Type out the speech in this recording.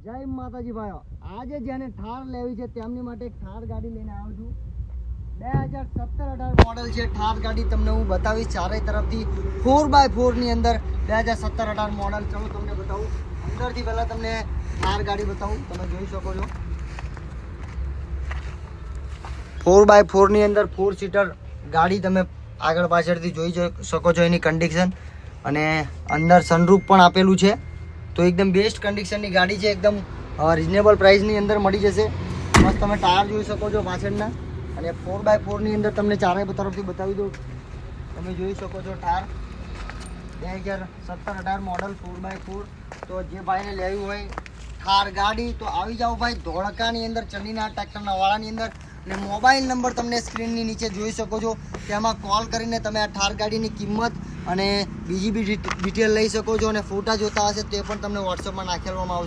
જય માતાજી ભાઈઓ, આજે જેને થાર લેવી છે તેમની માટે એક થાર ગાડી લઈને આવ્યો છું. 2017-18 મોડલ છે થાર ગાડી. તમને હું બતાવીશ ચારે તરફથી 4x4 ની અંદર 2017-18 મોડલ. ચલો તમને બતાવું અંદરથી. પહેલા તમને થાર ગાડી બતાવું. તમે જોઈ શકો છો 4x4 ની અંદર 4 સીટર ગાડી. તમે આગળ પાછળથી જોઈ શકો છો એની કન્ડિશન. અને અંદર સનરૂફ પણ આપેલું છે. તો એકદમ બેસ્ટ કન્ડિશનની ગાડી છે. એકદમ રિઝનેબલ પ્રાઇસની અંદર મળી જશે. બસ તમે ટાયર જોઈ શકો છો પાછળના. અને 4x4 ની અંદર તમને ચારે તરફથી બતાવી દઉં. તમે જોઈ શકો છો ટાયર 2017-18 મોડલ 4x4. તો જે ભાઈને લેવી હોય થાર ગાડી તો આવી જાઓ ભાઈ ધોળકાની અંદર, ચંદીના ટ્રેક્ટરના વાળાની અંદર. અને મોબાઈલ નંબર તમને સ્ક્રીનની નીચે જોઈ શકો છો. તેમાં કોલ કરીને તમે આ થાર ગાડીની કિંમત અને બીજી બી ડિટેલ લઈ શકો છો. અને ફોટા જોતા હશે તે પણ તમને વોટ્સઅપમાં નાખેલવામાં આવશે.